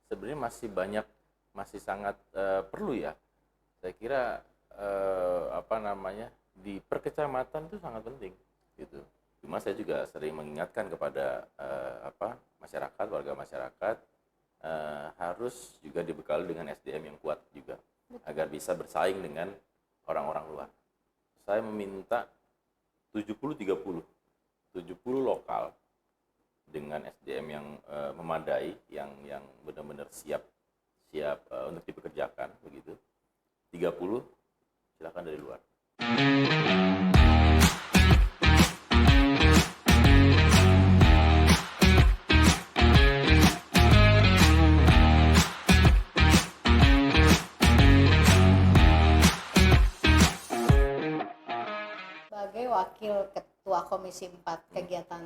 sebenarnya masih sangat perlu ya. Saya kira di perkecamatan itu sangat penting gitu. Cuma saya juga sering mengingatkan kepada masyarakat, warga masyarakat harus juga dibekali dengan SDM yang kuat juga agar bisa bersaing dengan orang-orang luar. Saya meminta 70-30, 70 lokal dengan SDM yang memadai, yang benar-benar siap siap untuk dipekerjakan begitu. 30 silakan dari luar. Sebagai wakil ketua Komisi 4, kegiatan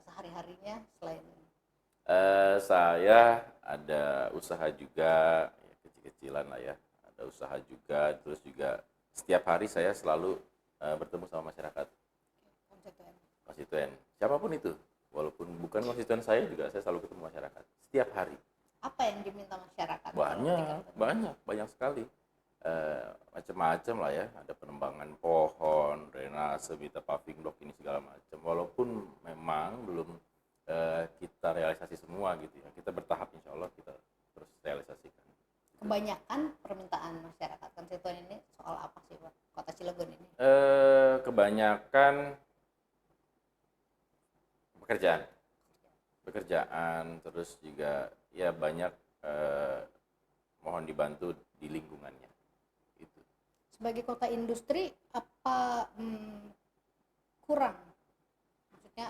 sehari-harinya selain Saya ada usaha juga, ya, kecil-kecilan lah ya. Ada usaha juga, terus juga setiap hari saya selalu bertemu sama masyarakat, konstituen, konstituen, siapapun itu. Walaupun bukan konstituen saya juga saya selalu ketemu masyarakat setiap hari. apa yang diminta masyarakat kalau tinggal Banyak sekali. Macam-macam lah ya, ada penembangan pohon, drainase, minta paving block ini segala macam. Walaupun memang belum kita realisasi semua gitu ya, kita bertahap, insya Allah kita terus realisasikan. kebanyakan permintaan masyarakat konstituen ini soal apa sih Pak? Kota Cilegon ini? Kebanyakan pekerjaan, terus juga ya banyak mohon dibantu di lingkungannya itu. Sebagai kota industri apa kurang? Maksudnya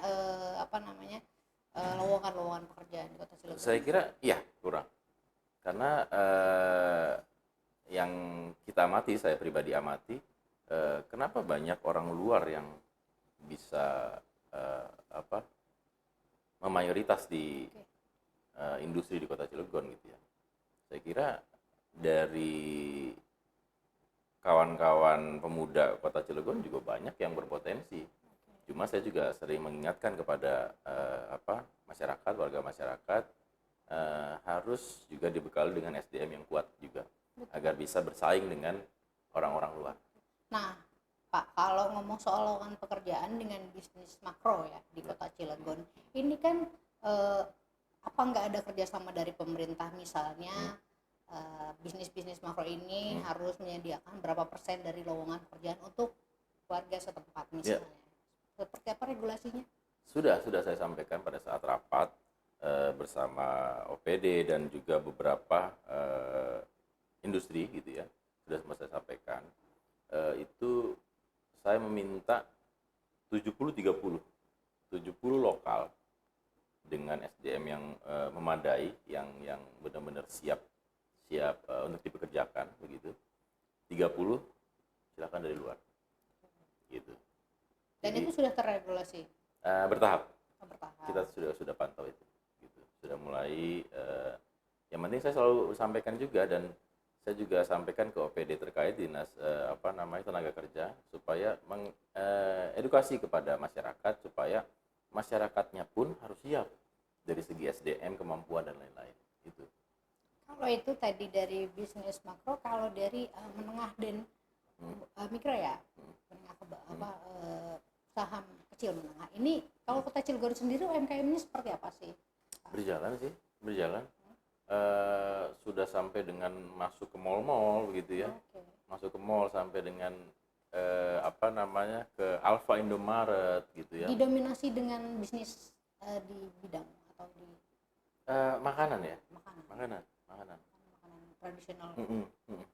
lowongan-lowongan pekerjaan di Kota Cilegon? Saya kira iya kurang, karena yang kita amati, saya pribadi amati, kenapa banyak orang luar yang bisa memayoritas di industri di Kota Cilegon gitu ya. Saya kira dari kawan-kawan pemuda Kota Cilegon juga banyak yang berpotensi. Cuma saya juga sering mengingatkan kepada masyarakat, warga masyarakat harus juga dibekali dengan SDM yang kuat juga agar bisa bersaing dengan orang-orang luar. Nah, Pak, kalau ngomong soal lowongan pekerjaan dengan bisnis makro ya di Kota Cilegon, ini kan apa nggak ada kerjasama dari pemerintah misalnya bisnis-bisnis makro ini harus menyediakan berapa persen dari lowongan pekerjaan untuk warga setempat misalnya. Seperti apa regulasinya? Sudah saya sampaikan pada saat rapat bersama OPD dan juga beberapa industri gitu ya. Sudah semua saya sampaikan. Itu saya meminta 70-30, 70 lokal dengan SDM yang memadai, yang benar-benar siap untuk dipekerjakan begitu. 30 silakan dari luar gitu. Dan Jadi, itu sudah terregulasi bertahap. bertahap. Kita sudah pantau itu gitu. Sudah mulai yang penting saya selalu sampaikan juga, dan saya juga sampaikan ke OPD terkait dinas tenaga kerja, supaya edukasi kepada masyarakat, supaya masyarakatnya pun harus siap dari segi SDM, kemampuan dan lain-lain itu. Kalau itu tadi dari bisnis makro, kalau dari menengah dan mikro ya, menengah ke saham kecil menengah. Ini kalau Kota Cilegon sendiri UMKM ini seperti apa sih? Berjalan. Sudah sampai dengan masuk ke mall-mall begitu ya. Oke. Masuk ke mall sampai dengan ke Alfa Indomaret gitu ya. Didominasi dengan bisnis di bidang atau di Makanan ya, makanan makanan. tradisional. Mm-mm, mm-mm.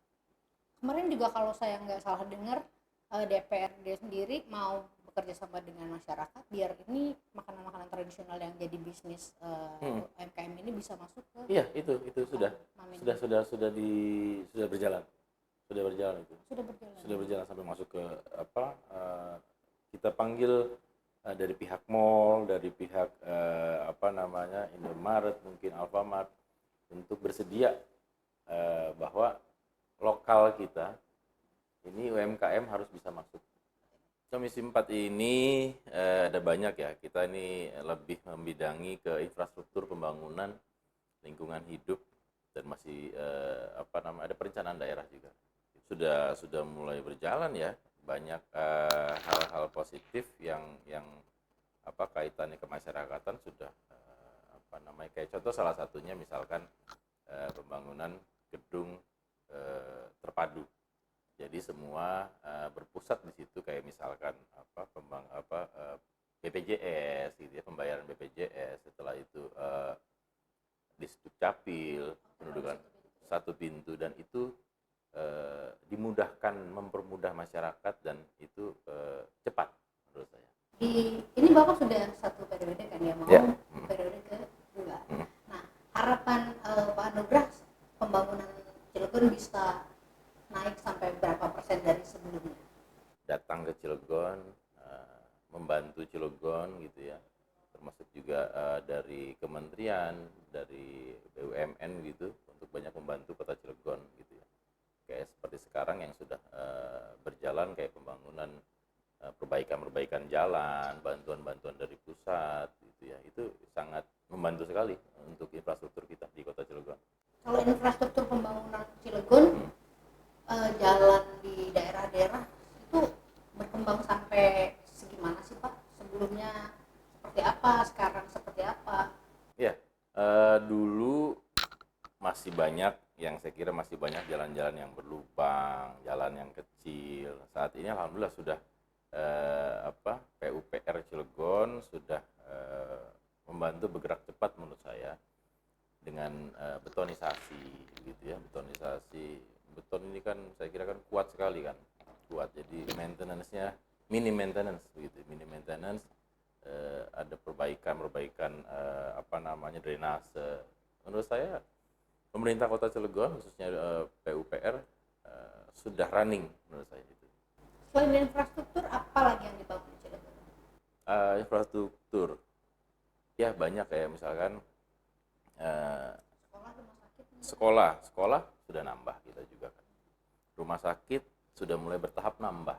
Kemarin juga kalau saya nggak salah dengar DPRD sendiri mau bekerja sama dengan masyarakat biar ini makanan-makanan tradisional yang jadi bisnis UMKM ini bisa masuk ke Iya, itu sudah Mamin. sudah berjalan. Sudah berjalan itu. Sudah berjalan. Sudah berjalan sampai masuk ke kita panggil dari pihak mall, dari pihak Indomaret, mungkin Alfamart, untuk bersedia bahwa lokal kita ini UMKM harus bisa masuk. Komisi 4 ini ada banyak ya. Kita ini lebih membidangi ke infrastruktur pembangunan lingkungan hidup dan masih ada perencanaan daerah juga. Sudah mulai berjalan ya, banyak hal-hal positif yang kaitannya kemasyarakatan sudah kayak contoh salah satunya misalkan pembangunan gedung terpadu. Jadi semua berpusat di situ, kayak misalkan BPJS gitu ya, pembayaran BPJS, setelah itu di Dukcapil, pendudukan satu pintu, dan itu mempermudah masyarakat, dan itu cepat menurut saya. Ini Bapak sudah satu periode kan ya, mau Ya. periode kedua. Nah, harapan Pak Anugrah pembangunan Cilegon bisa naik sampai berapa persen dari sebelumnya? Datang ke Cilegon, membantu Cilegon gitu ya, termasuk juga dari kementerian, dari BUMN gitu, untuk banyak membantu kota Cilegon gitu ya. Kayak seperti sekarang yang sudah berjalan, kayak pembangunan perbaikan jalan, bantuan-bantuan dari pusat gitu ya, itu sangat membantu sekali untuk infrastruktur kita di kota Cilegon. Kalau infrastruktur pembangunan Cilegon, jalan di daerah-daerah itu berkembang sampai segimana sih Pak? Sebelumnya seperti apa, sekarang seperti apa? Ya, dulu masih banyak, yang saya kira masih banyak jalan-jalan yang berlubang, jalan yang kecil. Saat ini alhamdulillah sudah PUPR Cilegon sudah membantu bergerak cepat menurut saya dengan betonisasi gitu ya. Beton ini kan saya kira kan kuat sekali kan, jadi maintenance-nya mini maintenance begitu, ada perbaikan drainase. Menurut saya pemerintah kota Cilegon, khususnya PUPR, sudah running menurut saya itu. Selain infrastruktur, apa lagi yang dibangun di Cilegon? Infrastruktur ya banyak, kayak misalkan Sekolah, rumah sakit? sekolah sudah nambah kita juga kan. Rumah sakit sudah mulai bertahap nambah.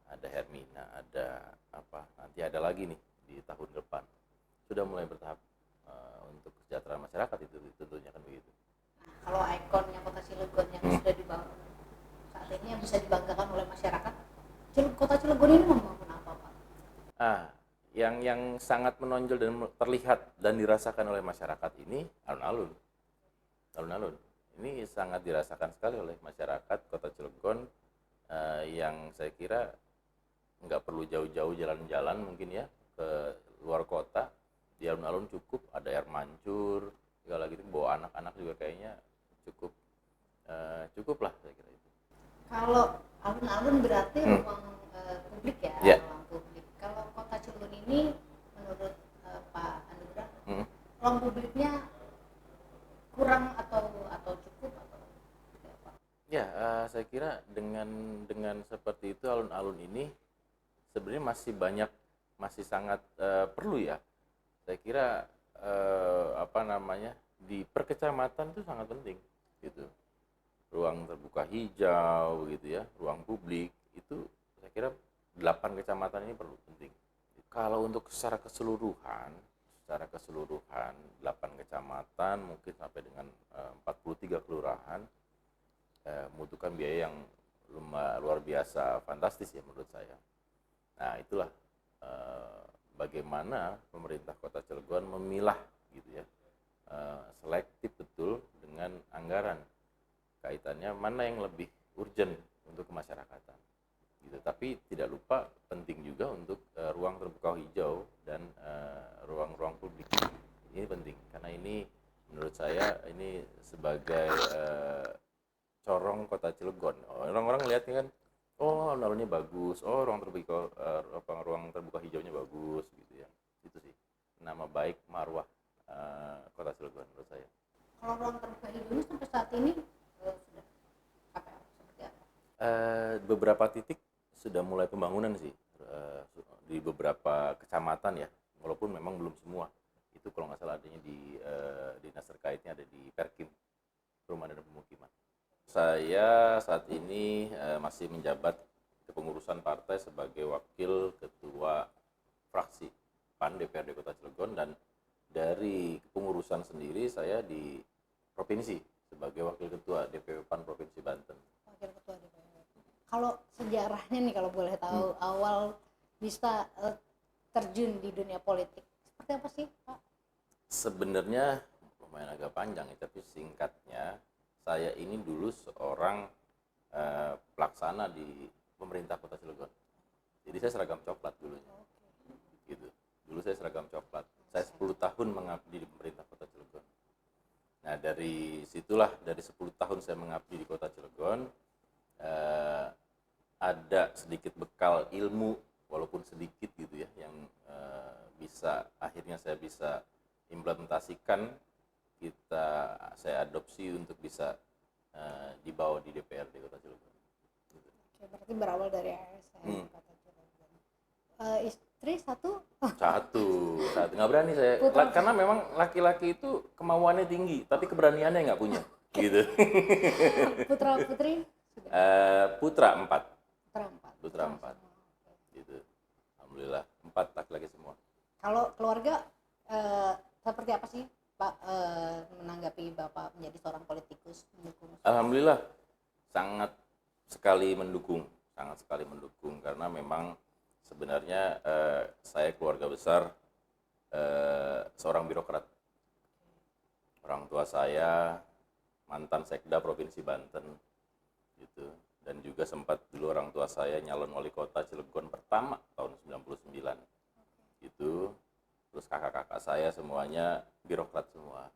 Ada Hermina, ada nanti ada lagi nih di tahun depan. Sudah mulai bertahap untuk kesejahteraan masyarakat, itu tentunya kan begitu. Nah, kalau ikonnya kota Cilegon yang sudah dibangun saat ini yang bisa dibanggakan oleh masyarakat, kota Cilegon ini membangun apa Pak? Yang sangat menonjol dan terlihat dan dirasakan oleh masyarakat ini alun-alun. Ini sangat dirasakan sekali oleh masyarakat kota Cilegon, yang saya kira nggak perlu jauh-jauh jalan-jalan mungkin ya ke luar kota. Di alun-alun cukup ada air mancur, segala gitu, bawa anak-anak juga kayaknya cukup lah, saya kira itu. Kalau alun-alun berarti ruang publik ya, Yeah. ruang publik. Kalau kota Cilegon ini menurut Pak Anugrah, ruang publiknya kurang atau cukup atau seperti apa? Ya, saya kira dengan seperti itu alun-alun ini sebenarnya masih sangat perlu ya. Saya kira di perkecamatan itu sangat penting gitu. Ruang terbuka hijau gitu ya, ruang publik itu saya kira 8 kecamatan ini perlu, penting. Kalau untuk secara keseluruhan 8 kecamatan mungkin sampai dengan 43 kelurahan membutuhkan biaya yang luar biasa fantastis ya menurut saya. Nah, itulah bagaimana pemerintah Kota Cilegon memilah gitu ya, selektif betul dengan anggaran, kaitannya mana yang lebih urgent untuk kemasyarakatan gitu. Tapi tidak lupa penting juga untuk ruang terbuka hijau dan ruang-ruang publik. Ini penting karena ini menurut saya ini sebagai corong Kota Cilegon. Orang-orang lihatnya kan, oh alun-alunnya bagus, oh ruang terbuka hijaunya bagus gitu ya. Itu sih nama baik marwah Kota Cilegon menurut saya. Kalau ruang terbuka hijaunya sampai saat ini sudah seperti apa? Beberapa titik sudah mulai pembangunan sih, di beberapa kecamatan ya, walaupun memang belum semua. Itu kalau nggak salah adanya di dinas terkaitnya, ada di Perkim, Perumahan dan Pemukiman. Saya saat ini masih menjabat kepengurusan partai sebagai wakil ketua fraksi PAN DPRD Kota Cilegon, dan dari kepengurusan sendiri saya provinsi sebagai wakil ketua DPW PAN Provinsi Banten. Wakil ketua DPW. Kalau sejarahnya nih kalau boleh tahu awal bisa terjun di dunia politik seperti apa sih Pak? Sebenarnya lumayan agak panjang ya, tapi singkatnya saya ini dulu seorang pelaksana di pemerintah Kota Cilegon. Jadi saya seragam coklat dulunya. Gitu. Dulu saya seragam coklat. Saya 10 tahun mengabdi di pemerintah Kota Cilegon. Nah, dari situlah, dari 10 tahun saya mengabdi di Kota Cilegon, ada sedikit bekal ilmu, walaupun sedikit gitu ya, yang akhirnya saya bisa implementasikan, saya adopsi untuk bisa dibawa di DPRD Kota Cilegon. Gitu. Oke, berarti berawal dari ASN Kota Cilegon. Istri satu Nggak berani saya, Putra. karena memang laki-laki itu kemauannya tinggi, tapi keberaniannya nggak punya, gitu. Putra putri sudah Putra 4, putra empat. gitu. Alhamdulillah 4 laki-laki semua. Kalau keluarga seperti apa sih Pak menanggapi Bapak menjadi seorang politikus mendukung? Alhamdulillah sangat sekali mendukung karena memang sebenarnya saya keluarga besar seorang birokrat. Orang tua saya mantan Sekda Provinsi Banten, gitu. Dan juga sempat dulu orang tua saya nyalon wali kota Cilegon pertama tahun 99, gitu. Terus kakak-kakak saya semuanya birokrat semua,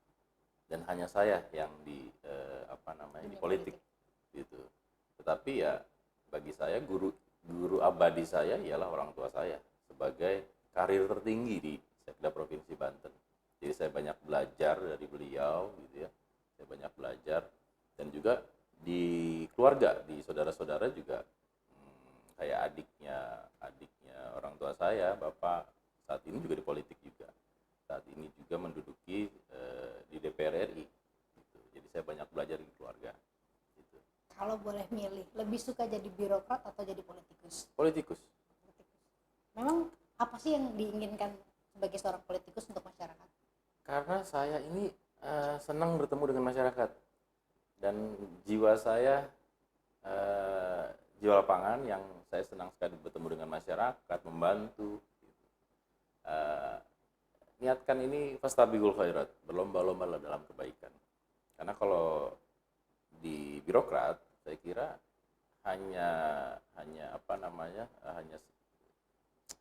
dan hanya saya yang di politik, gitu. Tetapi ya bagi saya guru abadi saya ialah orang tua saya sebagai karir tertinggi di Sekda Provinsi Banten. Jadi saya banyak belajar dari beliau, gitu ya. Saya banyak belajar, dan juga di keluarga, di saudara-saudara juga kayak adiknya orang tua saya, bapak saat ini juga di politik juga. Saat ini juga menduduki di DPR RI. Gitu. Jadi saya banyak belajar di keluarga. Gitu. Kalau boleh milih, lebih suka jadi birokrat atau jadi politikus? Politikus. Memang apa sih yang diinginkan sebagai seorang politikus untuk masyarakat? Karena saya ini senang bertemu dengan masyarakat, dan jiwa saya jiwa lapangan yang saya senang sekali bertemu dengan masyarakat, membantu. Niatkan ini fastabiqul khairat, berlomba-lomba dalam kebaikan. Karena kalau di birokrat saya kira hanya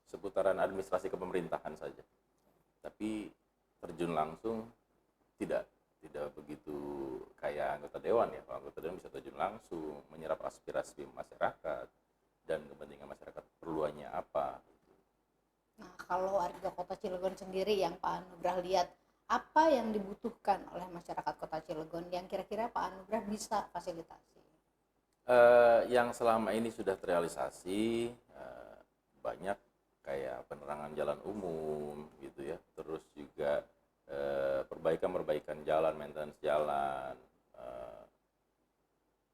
seputaran administrasi kepemerintahan saja, tapi terjun langsung tidak begitu kayak anggota dewan ya. Kalau anggota dewan bisa terjun langsung menyerap aspirasi masyarakat dan kepentingan masyarakat perluannya apa. Nah, kalau warga Kota Cilegon sendiri yang Pak Anugrah lihat, apa yang dibutuhkan oleh masyarakat Kota Cilegon yang kira-kira Pak Anugrah bisa fasilitasi? Yang selama ini sudah terrealisasi banyak kayak penerangan jalan umum, gitu ya. Terus juga perbaikan jalan, maintenance jalan,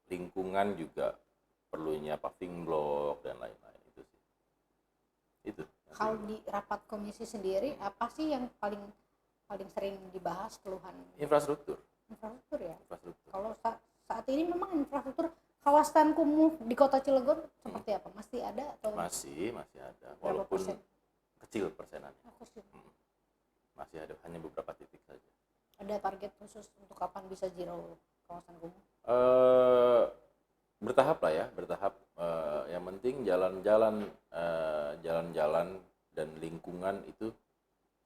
lingkungan juga perlunya paving block dan lain-lain, itu sih. Itu. Kalau di rapat komisi sendiri, apa sih yang paling sering dibahas keluhan? Infrastruktur. Infrastruktur ya. Infrastruktur. Kalau saat ini memang infrastruktur kawasan kumuh di Kota Cilegon seperti apa? Masih ada atau Masih ada, berapa walaupun persen? kecil persenannya. Kecil. Masih ada, hanya beberapa titik saja. Ada target khusus untuk kapan bisa zero kawasan kumuh? Bertahap lah ya, bertahap. Yang penting jalan-jalan dan lingkungan itu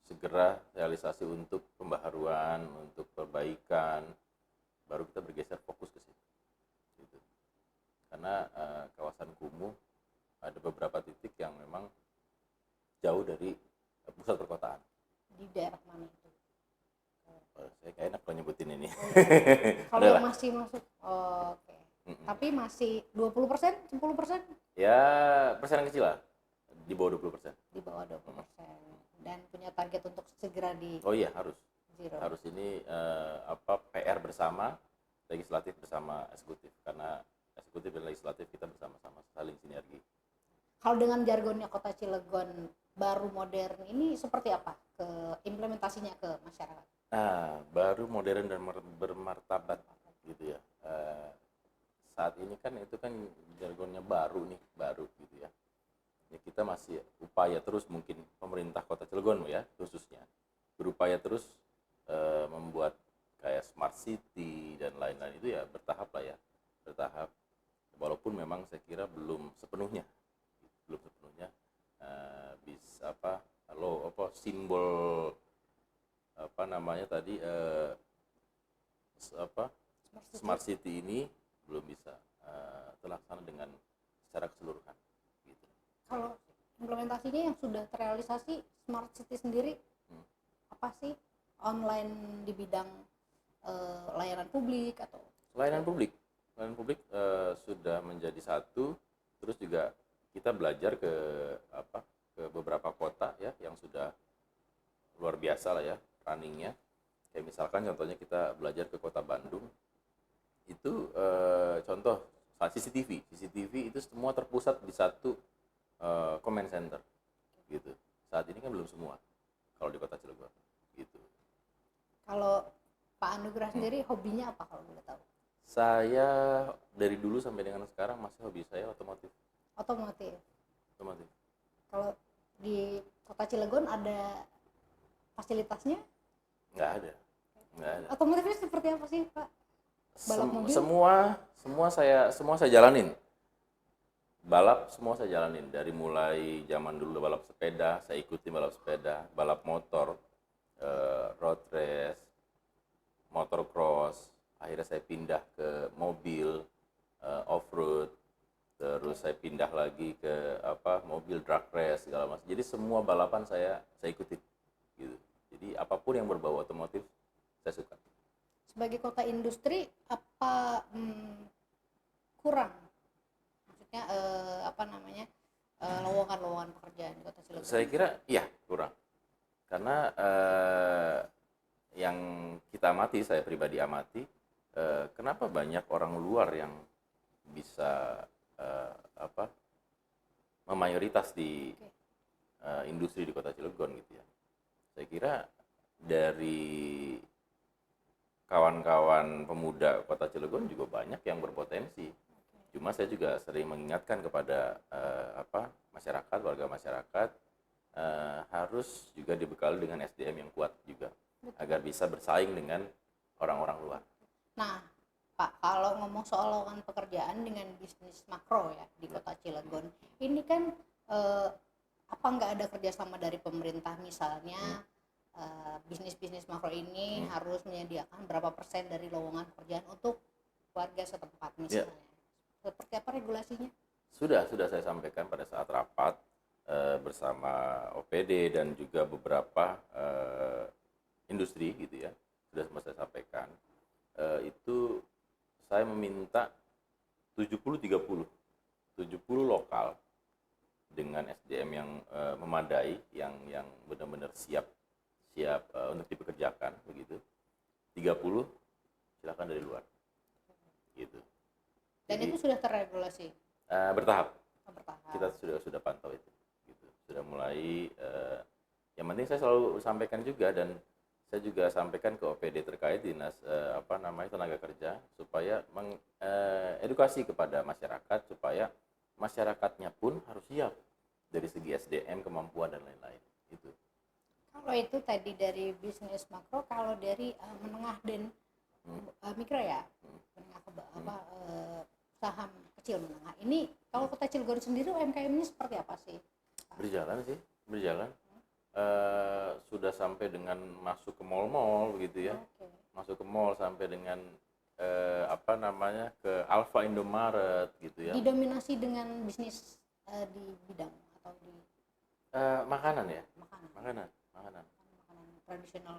segera realisasi untuk pembaharuan, untuk perbaikan, baru kita bergeser fokus ke situ. Gitu. Karena kawasan kumuh ada beberapa titik yang memang jauh dari pusat perkotaan. Di daerah mana itu? Saya kayak enak kalau nyebutin ini. Kalau yang masih masuk, oke. Tapi masih 20%, 10%? Ya, persenan kecil lah, di bawah 20%. Di bawah 20%. Dan punya target untuk segera di Oh iya, harus. zero. Harus ini PR bersama, legislatif bersama eksekutif. Karena eksekutif dan legislatif kita bersama-sama saling sinergi. Kalau dengan jargonnya Kota Cilegon baru modern ini seperti apa ke implementasinya ke masyarakat? Baru modern dan bermartabat gitu ya. Saat ini kan itu kan jargonnya baru nih, baru gitu ya. Ya kita masih upaya terus, mungkin pemerintah Kota Cilegon ya khususnya berupaya terus membuat kayak smart city dan lain-lain, itu ya bertahap lah ya, bertahap. Walaupun memang saya kira belum sepenuhnya bisa simbol apa namanya tadi smart city ini belum bisa terlaksana dengan secara keseluruhan gitu. Kalau implementasinya yang sudah terrealisasi smart city sendiri apa sih, online di bidang layanan publik atau Layanan publik sudah menjadi satu, terus juga kita belajar ke beberapa kota ya yang sudah luar biasa lah ya runningnya. Kayak misalkan contohnya kita belajar ke kota Bandung, itu contoh CCTV itu semua terpusat di satu command center gitu. Saat ini kan belum semua kalau di kota Cilegon gitu. kalau Pak Anugrah sendiri hobinya apa kalau boleh tahu? Saya dari dulu sampai dengan sekarang masih hobi saya otomotif. Otomotif. Otomotif. Kalau di Kota Cilegon ada fasilitasnya? Nggak ada. Otomotifnya seperti apa sih, Pak? Balap mobil? Semua saya jalanin. Balap semua saya jalanin, dari mulai zaman dulu balap sepeda, saya ikuti balap sepeda, balap motor, road race, motocross. Akhirnya saya pindah ke mobil off-road, terus saya pindah lagi ke mobil drag race segala macam. Jadi semua balapan saya ikutin gitu. Jadi apapun yang berbau otomotif saya suka. Sebagai kota industri apa kurang? Maksudnya lowongan-lowongan pekerjaan di Kota Cilegon? Saya kira iya kurang. Karena yang kita amati, saya pribadi amati, kenapa banyak orang luar yang bisa memayoritas di industri di Kota Cilegon gitu ya. Saya kira dari kawan-kawan pemuda Kota Cilegon juga banyak yang berpotensi. Cuma saya juga sering mengingatkan kepada masyarakat, warga masyarakat, harus juga dibekali dengan SDM yang kuat juga, agar bisa bersaing dengan orang-orang luar. Nah, Pak, kalau ngomong soal lowongan pekerjaan dengan bisnis makro ya di Kota Cilegon, ini kan apa nggak ada kerjasama dari pemerintah, misalnya bisnis-bisnis makro ini harus menyediakan berapa persen dari lowongan pekerjaan untuk warga setempat misalnya. Seperti apa regulasinya? Sudah saya sampaikan pada saat rapat bersama OPD dan juga beberapa industri gitu ya. Sudah semua saya sampaikan. Itu saya meminta 70-30. 70 lokal dengan SDM yang memadai, yang benar-benar siap untuk dipekerjakan begitu. 30 silakan dari luar. Gitu. Dan jadi, itu sudah terregulasi? Bertahap. Bertahap. Kita sudah pantau itu. Gitu. Sudah mulai yang penting saya selalu sampaikan juga, dan saya juga sampaikan ke OPD terkait dinas tenaga kerja, supaya edukasi kepada masyarakat, supaya masyarakatnya pun harus siap dari segi SDM, kemampuan dan lain-lain. Itu. Kalau itu tadi dari bisnis makro, kalau dari menengah dan mikro ya, menengah saham kecil menengah. Ini kalau Kota Cilegon sendiri UMKM-nya seperti apa sih? Berjalan. Sudah sampai dengan masuk ke mal-mal begitu ya. Okay. Masuk ke mall sampai dengan ke Alfa Indomaret gitu ya. Didominasi dengan bisnis di bidang atau di makanan ya? Makanan tradisional.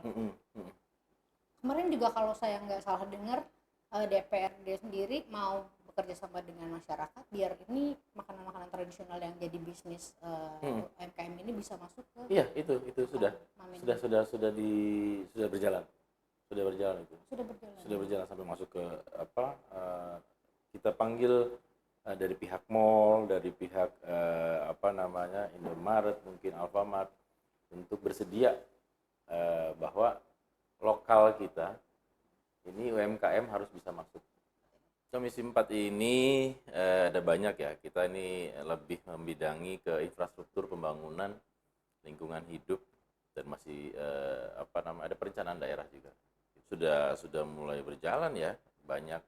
Kemarin juga kalau saya nggak salah dengar, DPRD sendiri mau bekerja sama dengan masyarakat biar ini makanan-makanan tradisional yang jadi bisnis UMKM ini bisa masuk ke. Iya, itu sudah berjalan. Sudah berjalan sampai masuk ke kita panggil dari pihak mall, dari pihak Indomaret, mungkin Alfamart, untuk bersedia bahwa lokal kita ini UMKM harus bisa masuk. Komisi 4 ini ada banyak ya. Kita ini lebih membidangi ke infrastruktur pembangunan lingkungan hidup dan masih ada perencanaan daerah juga. Sudah mulai berjalan ya. Banyak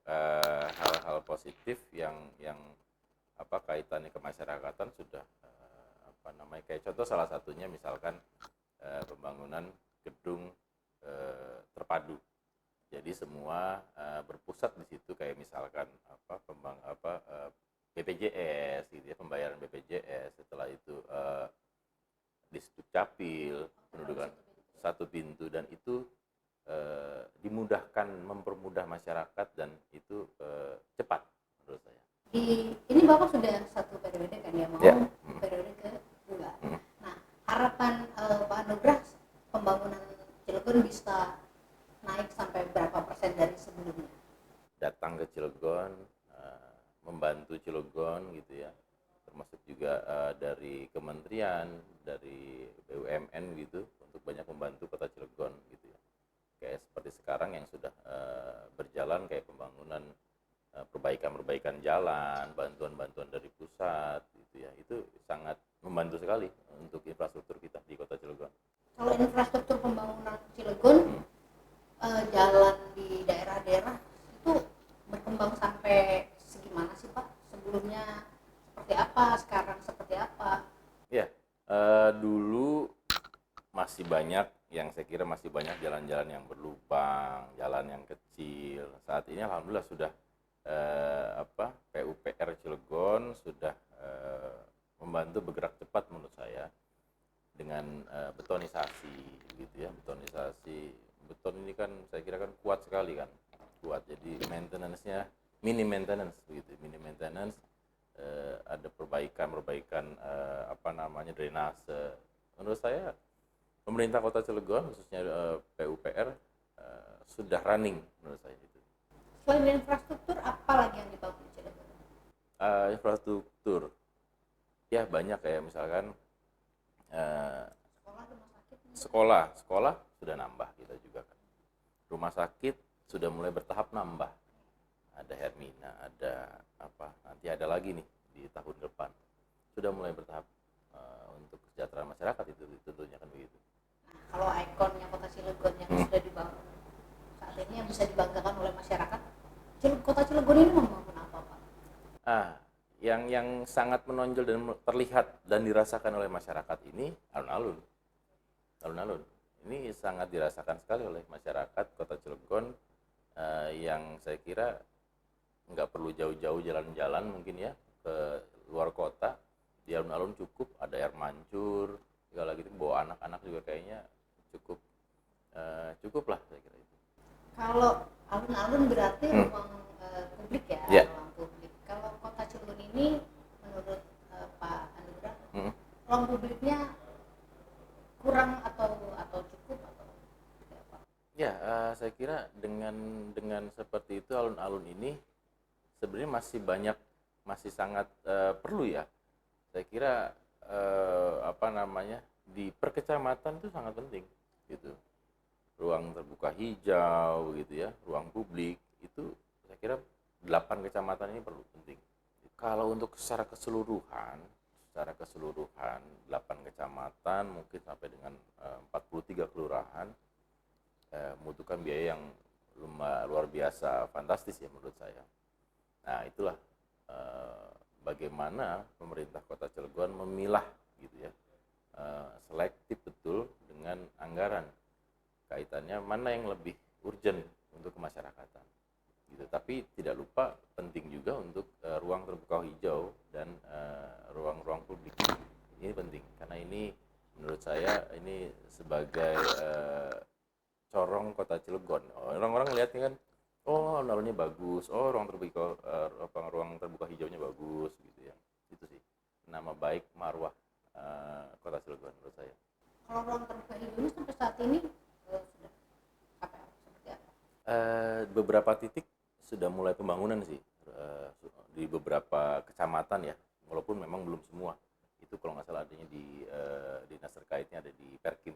hal-hal positif yang kaitannya kemasyarakatan sudah kayak contoh salah satunya misalkan pembangunan gedung terpadu. Jadi semua berpusat di situ kayak misalkan BPJS gitu ya, pembayaran BPJS, setelah itu Disdukcapil, pendudukan satu pintu, dan itu dimudahkan, mempermudah masyarakat, dan itu cepat menurut saya. Ini Bapak sudah satu periode kan ya, mau Ya. periode kedua. Nah, harapan Pak Anugrah pembangunan Cilegon bisa naik sampai berapa persen dari sebelumnya? Datang ke Cilegon, membantu Cilegon gitu ya, termasuk juga dari kementerian, dari BUMN gitu, untuk banyak membantu kota Cilegon gitu ya. Kayak seperti sekarang yang sudah berjalan kayak pembangunan perbaikan jalan, bantuan-bantuan dari pusat gitu ya. Itu sangat membantu sekali untuk infrastruktur kita di kota Cilegon. Kalau infrastruktur pembangunan Cilegon, jalan di daerah-daerah itu berkembang sampai segimana sih Pak? Sebelumnya seperti apa, sekarang seperti apa? Ya, dulu masih banyak, yang saya kira masih banyak jalan-jalan yang berlubang, jalan yang kecil. Saat ini alhamdulillah sudah PUPR Cilegon sudah membantu bergerak cepat menurut saya dengan betonisasi gitu ya. Beton ini kan saya kira kan kuat sekali kan, jadi maintenance-nya mini maintenance ada perbaikan drainase. Menurut saya pemerintah kota Cilegon khususnya PUPR sudah running menurut saya itu. Selain infrastruktur, apa lagi yang dibangun Cilegon? Infrastruktur ya banyak, kayak misalkan sekolah sudah nambah kita juga kan. Rumah sakit sudah mulai bertahap nambah. Ada Hermina, ada nanti ada lagi nih di tahun depan. Sudah mulai bertahap untuk kesejahteraan masyarakat itu tentunya kan begitu. Nah, kalau ikonnya kota Cilegon yang sudah dibangun saat ini yang bisa dibanggakan oleh masyarakat, kota Cilegon ini membangun apa Pak? Yang sangat menonjol dan terlihat dan dirasakan oleh masyarakat ini alun-alun. Ini sangat dirasakan sekali oleh masyarakat kota Cilegon, yang saya kira nggak perlu jauh-jauh jalan-jalan mungkin ya ke luar kota. Di alun-alun cukup ada air mancur, segala gitu, bawa anak-anak juga kayaknya cukup lah saya kira itu. Kalau alun-alun berarti ruang publik ya, Yeah. ruang publik. Kalau kota Cilegon ini menurut Pak Anugrah, ruang publiknya kurang atau cukup atau seperti apa? Ya, saya kira dengan seperti itu alun-alun ini sebenarnya masih sangat perlu ya. Saya kira di perkecamatan itu sangat penting gitu. Ruang terbuka hijau gitu ya, ruang publik itu saya kira 8 kecamatan ini perlu penting. Kalau untuk secara keseluruhan 8 kecamatan mungkin sampai dengan 43 kelurahan membutuhkan biaya yang luar biasa fantastis ya menurut saya. Nah, itulah bagaimana pemerintah Kota Cilegon memilah gitu ya, selektif betul dengan anggaran, kaitannya mana yang lebih urgent untuk kemasyarakatan gitu. Tapi tidak lupa penting juga untuk ruang terbuka hijau dan ruang-ruang publik. Ini penting karena ini menurut saya ini sebagai corong Kota Cilegon. Orang-orang lihatnya kan, oh alun-alunnya bagus, oh ruang terbuka hijaunya bagus gitu ya. Itu sih nama baik marwah Kota Cilegon menurut saya. Kalau ruang terbuka hijaunya sampai saat ini sudah seperti apa? Beberapa titik sudah mulai pembangunan sih, di beberapa kecamatan ya, walaupun memang belum semua. Itu kalau nggak salah adanya di dinas terkaitnya ada di Perkim,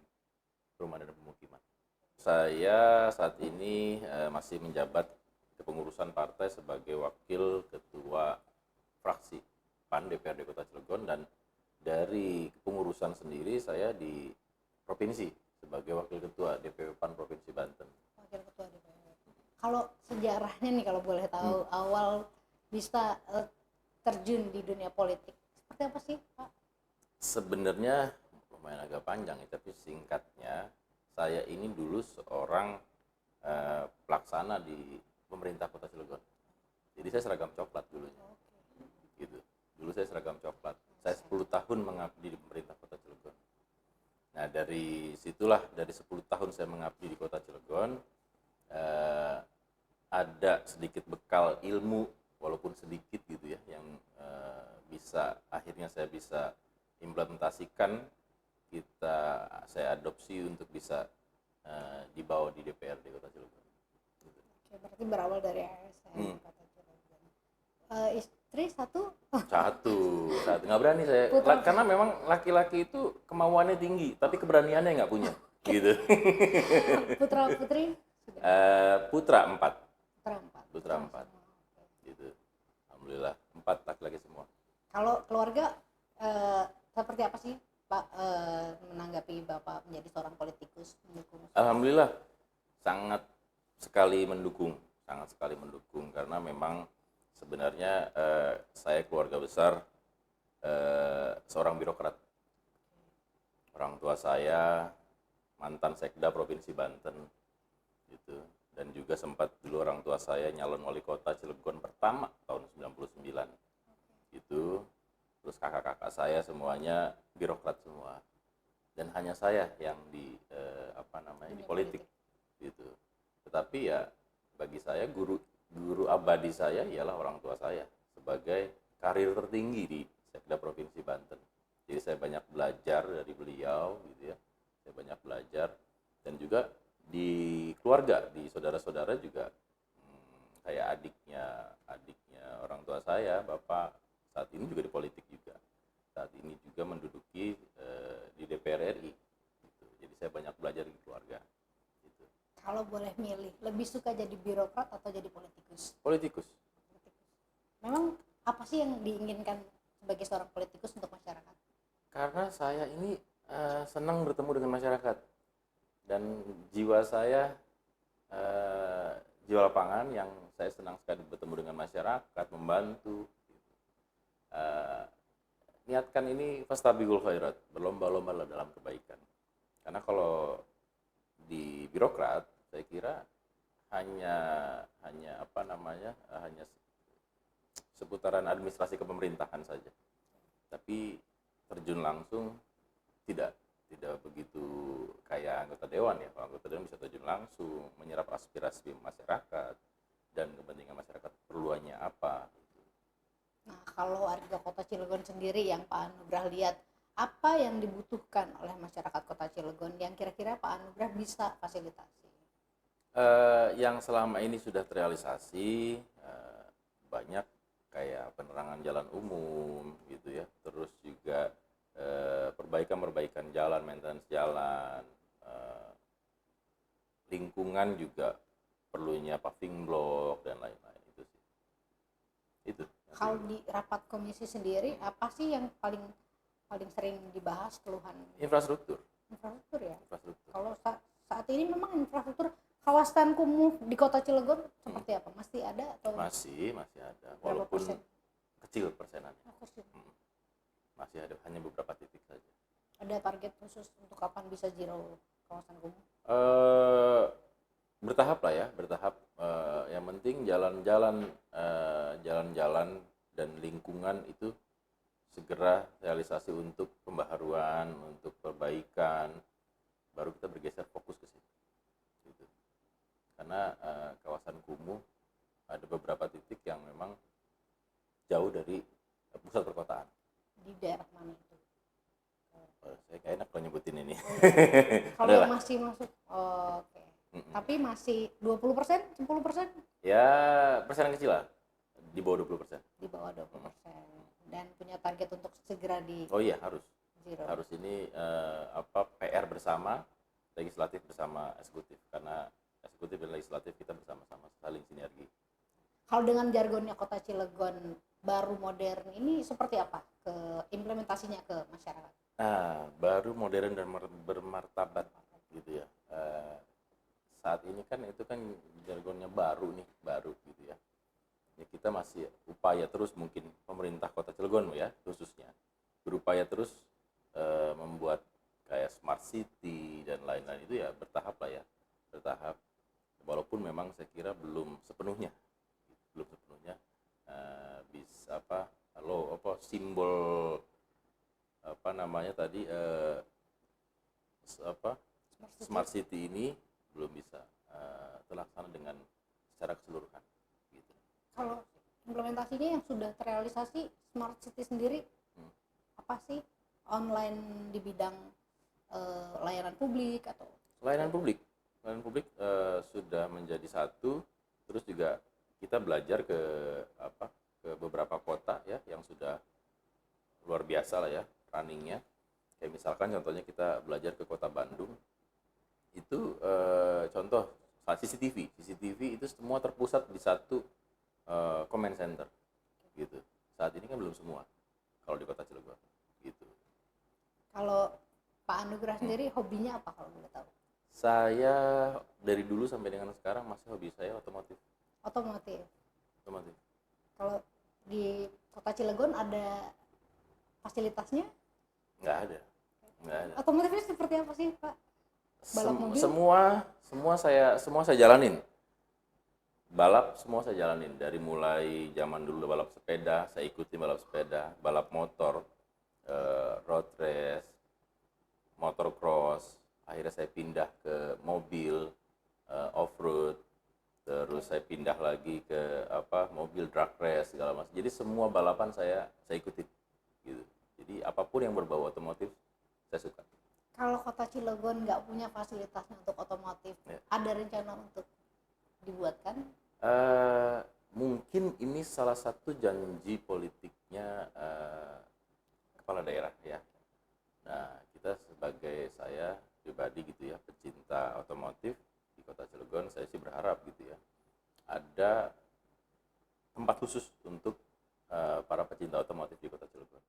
Perumahan dan Pemukiman. saya saat ini masih menjabat kepengurusan partai sebagai wakil ketua fraksi PAN DPRD Kota Cilegon, dan dari kepengurusan sendiri saya di provinsi sebagai wakil ketua DPW PAN Provinsi Banten. Wakil ketua DPR. Kalau sejarahnya nih, kalau boleh tahu, awal bisa terjun di dunia politik seperti apa sih, Pak? Sebenarnya lumayan agak panjang ya, tapi singkatnya saya ini dulu seorang pelaksana di pemerintah Kota Cilegon. Jadi saya seragam coklat dulunya. Gitu. Dulu saya seragam coklat. Saya 10 tahun mengabdi di pemerintah Kota Cilegon. Nah, dari situlah, dari 10 tahun saya mengabdi di Kota Cilegon, ada sedikit bekal ilmu, walaupun sedikit gitu ya, yang akhirnya saya bisa implementasikan, saya adopsi untuk bisa dibawa di DPRD Kota Cilegon. Gitu. Oke, berarti berawal dari ASN Kota Cilegon. Istri satu Nggak berani saya, Putra. karena memang laki-laki itu kemauannya tinggi, tapi keberaniannya nggak punya. Gitu. Putra putri sudah. Putra 4. Putra 4. Putra 4. Gitu. Alhamdulillah 4 laki-laki semua. Kalau keluarga seperti apa sih, Pak, menanggapi Bapak menjadi seorang politikus, mendukung? Alhamdulillah sangat sekali mendukung karena memang sebenarnya saya keluarga besar seorang birokrat. Orang tua saya mantan Sekda Provinsi Banten gitu, dan juga sempat dulu orang tua saya nyalon wali kota Cilegon pertama tahun 99 gitu. Terus kakak-kakak saya semuanya birokrat semua, dan hanya saya yang di politik gitu. Tetapi ya bagi saya guru abadi saya ialah orang tua saya sebagai karir tertinggi di Sekda Provinsi Banten. Jadi saya banyak belajar dari beliau gitu ya. Saya banyak belajar, dan juga di keluarga, di saudara-saudara juga kayak adiknya orang tua saya, bapak saat ini juga di politik juga. Saat ini juga menduduki di DPR RI gitu. Jadi saya banyak belajar di keluarga gitu. Kalau boleh milih, lebih suka jadi birokrat atau jadi politikus? Politikus. Memang apa sih yang diinginkan sebagai seorang politikus untuk masyarakat? Karena saya ini senang bertemu dengan masyarakat, dan jiwa saya jiwa lapangan yang saya senang sekali bertemu dengan masyarakat, membantu. Niatkan ini fastabiqul khairat, berlomba-lomba dalam kebaikan. Karena kalau di birokrat saya kira hanya seputaran administrasi kepemerintahan saja, tapi terjun langsung tidak begitu kayak anggota dewan ya. Kalau anggota dewan bisa terjun langsung menyerap aspirasi masyarakat dan kepentingan masyarakat perluannya apa. Nah, kalau warga Kota Cilegon sendiri yang Pak Anugrah lihat, apa yang dibutuhkan oleh masyarakat Kota Cilegon yang kira-kira Pak Anugrah bisa fasilitasi? Yang selama ini sudah terrealisasi banyak kayak penerangan jalan umum gitu ya, terus juga perbaikan jalan, maintenance jalan, lingkungan juga perlunya paving block dan lain-lain. Itu sih. Itu. Kalau di rapat komisi sendiri, apa sih yang paling sering dibahas keluhan? Infrastruktur. Infrastruktur ya. Infrastruktur. Kalau saat ini memang infrastruktur kawasan kumuh di Kota Cilegon seperti apa? Masih ada atau? Masih ada. Berapa Walaupun persen? kecil persenannya. Kecil. Masih ada, hanya beberapa titik saja. Ada target khusus untuk kapan bisa zero kawasan kumuh? Bertahap lah ya, bertahap. Yang penting jalan-jalan dan lingkungan itu segera realisasi untuk pembaharuan, untuk perbaikan, baru kita bergeser fokus ke situ. Gitu. Karena kawasan kumuh ada beberapa titik yang memang jauh dari pusat perkotaan. Di daerah mana itu? Saya kayak enak kalau nyebutin ini. Kalau yang masih masuk, oke. Tapi masih 20%, 10%? Ya, persenan kecil lah. Di bawah 20%. Di bawah 20%. Dan punya target untuk segera di Oh iya, harus. zero. Harus ini PR bersama legislatif bersama eksekutif, karena eksekutif dan legislatif kita bersama-sama saling sinergi. Kalau dengan jargonnya Kota Cilegon baru modern ini seperti apa ke implementasinya ke masyarakat? Nah, baru modern dan bermartabat gitu ya. Saat ini kan itu kan jargonnya baru nih, baru gitu ya. Ya kita masih upaya terus, mungkin pemerintah Kota Cilegon ya khususnya berupaya terus membuat kayak smart city dan lain-lain, itu ya bertahap lah ya, bertahap. Walaupun memang saya kira belum sepenuhnya bisa simbol apa namanya tadi smart city ini belum bisa terlaksana dengan secara keseluruhan gitu. Kalau implementasinya yang sudah terrealisasi smart city sendiri apa sih, online di bidang layanan publik atau Layanan publik sudah menjadi satu. Terus juga kita belajar ke beberapa kota ya yang sudah luar biasa lah ya runningnya. Kayak misalkan contohnya kita belajar ke kota Bandung, itu contoh CCTV itu semua terpusat di satu command center gitu. Saat ini kan belum semua kalau di kota Cilegon gitu. Kalau Pak Anugrah sendiri hobinya apa kalau boleh tahu? Saya dari dulu sampai dengan sekarang masih hobi saya otomotif. Otomotif. Kalau di Kota Cilegon ada fasilitasnya? nggak ada. Otomotifnya seperti apa sih, Pak? Balap mobil? Semua saya jalanin. Balap semua saya jalanin, dari mulai zaman dulu balap sepeda, saya ikuti balap sepeda, balap motor, road race, motocross. Akhirnya saya pindah ke mobil off-road, terus saya pindah lagi ke mobil drag race segala macam. Jadi semua balapan saya ikuti gitu. Jadi apapun yang berbau otomotif saya suka. Kalau Kota Cilegon nggak punya fasilitasnya untuk otomotif, Ya. ada rencana untuk dibuatkan? Mungkin ini salah satu janji politiknya kepala daerah ya. Nah, kita sebagai saya pribadi gitu ya, pecinta otomotif di Kota Cilegon, saya sih berharap gitu ya, ada tempat khusus untuk para pecinta otomotif di Kota Cilegon.